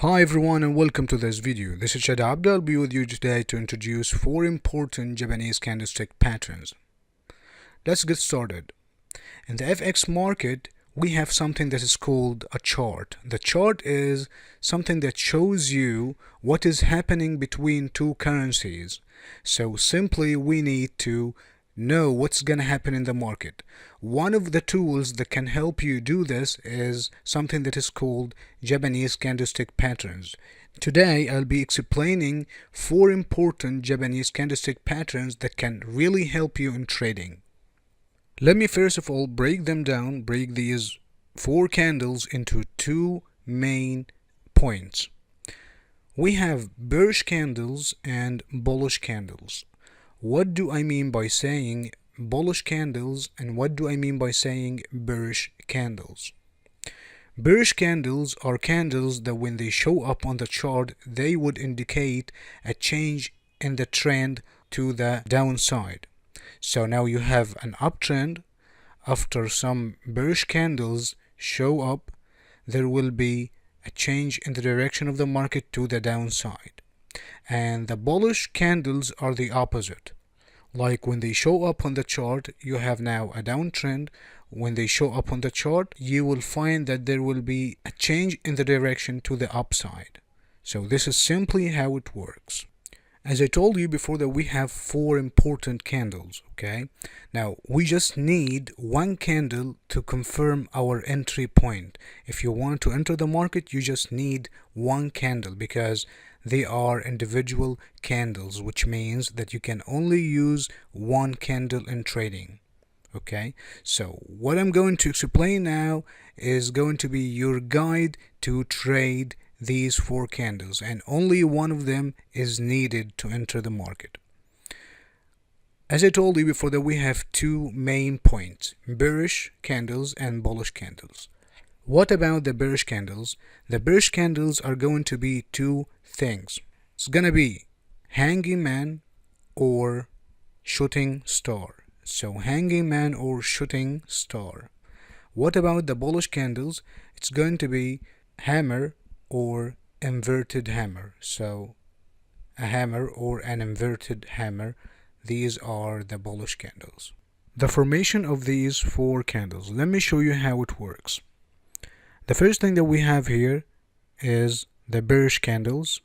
Hi everyone and welcome to this video. This is Shad Abdul. I'll be with you today to introduce 4 important Japanese candlestick patterns. Let's get started. In the FX market, we have something that is called a chart. The chart is something that shows you what is happening between two currencies. So simply we need to know what's going to happen in the market. One of the tools that can help you do this is something that is called Japanese candlestick patterns. Today I'll be explaining 4 important Japanese candlestick patterns that can really help you in trading. Let me first of all break these 4 candles into 2 main points. We have bearish candles and bullish candles. What do I mean by saying bullish candles and what do I mean by saying bearish candles? Bearish candles are candles that when they show up on the chart, they would indicate a change in the trend to the downside. So now you have an uptrend. After some bearish candles show up, there will be a change in the direction of the market to the downside. And the bullish candles are the opposite. Like when they show up on the chart, you have now a downtrend. When they show up on the chart, you will find that there will be a change in the direction to the upside. So this is simply how it works. As I told you before that we have 4 important candles, okay? Now we just need one candle to confirm our entry point. If you want to enter the market, you just need one candle because they are individual candles, which means that you can only use one candle in trading. Okay, so what I'm going to explain now is going to be your guide to trade these 4 candles, and only one of them is needed to enter the market. As I told you before that we have 2 main points, bearish candles and bullish candles. What about the bearish candles? The bearish candles are going to be 2 things. It's going to be hanging man or shooting star. So hanging man or shooting star. What about the bullish candles? It's going to be hammer or inverted hammer. So a hammer or an inverted hammer. These are the bullish candles. The formation of these 4 candles. Let me show you how it works. The first thing that we have here is the bearish candles.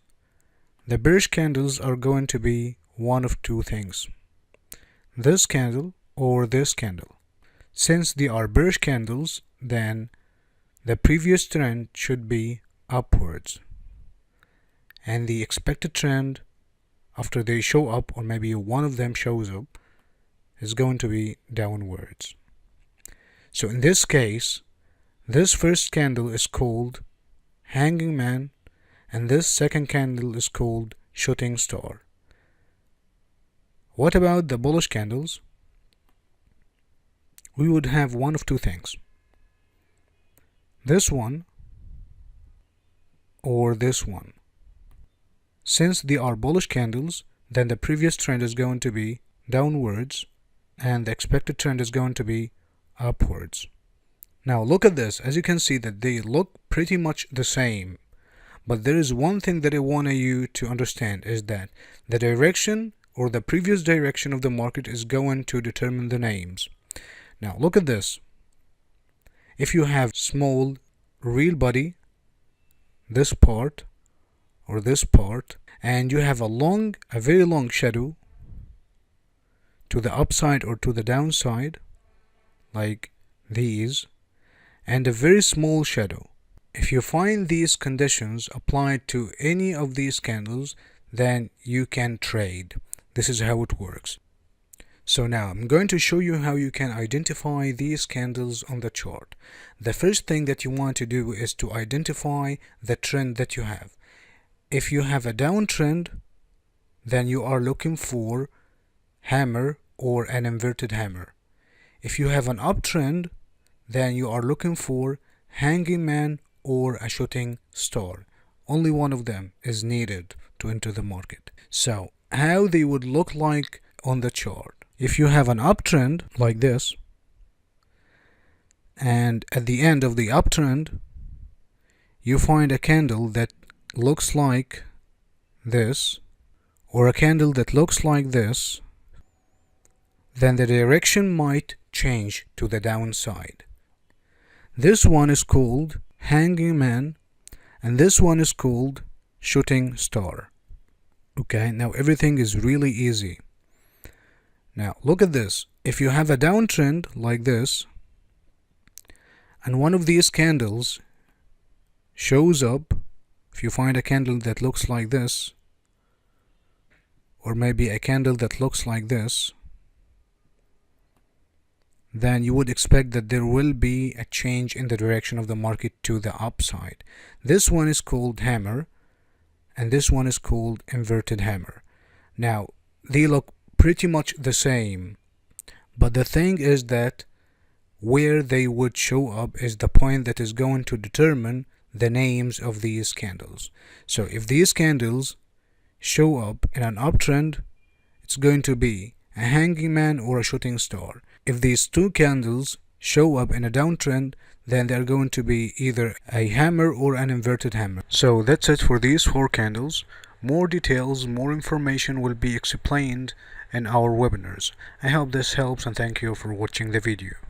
The bearish candles are going to be one of 2 things. This candle or this candle. Since they are bearish candles, then the previous trend should be upwards. And the expected trend after they show up, or maybe one of them shows up, is going to be downwards. So in this case, this first candle is called hanging man and this second candle is called shooting star. What about the bullish candles? We would have one of 2 things. This one or this one. Since they are bullish candles, then the previous trend is going to be downwards and the expected trend is going to be upwards. Now look at this. As you can see that they look pretty much the same. But there is one thing that I want you to understand is that the direction or the previous direction of the market is going to determine the names. Now look at this. If you have small real body, this part or this part, and you have a very long shadow to the upside or to the downside, like these, and a very small shadow. If you find these conditions applied to any of these candles, then you can trade. This is how it works. So now I'm going to show you how you can identify these candles on the chart. The first thing that you want to do is to identify the trend that you have. If you have a downtrend, then you are looking for hammer or an inverted hammer. If you have an uptrend, then you are looking for hanging man or a shooting star. Only one of them is needed to enter the market. So how they would look like on the chart. If you have an uptrend like this, and at the end of the uptrend you find a candle that looks like this, or a candle that looks like this, then the direction might change to the downside. This one is called hanging man, and this one is called shooting star. Okay, now everything is really easy. Now look at this. If you have a downtrend like this, and one of these candles shows up, if you find a candle that looks like this, or maybe a candle that looks like this, then you would expect that there will be a change in the direction of the market to the upside. This one is called hammer, and this one is called inverted hammer. Now, they look pretty much the same, but the thing is that where they would show up is the point that is going to determine the names of these candles. So if these candles show up in an uptrend, it's going to be a hanging man or a shooting star. If these two candles show up in a downtrend, then they're going to be either a hammer or an inverted hammer. So that's it for these 4 candles. More details, more information will be explained in our webinars. I hope this helps, and thank you for watching the video.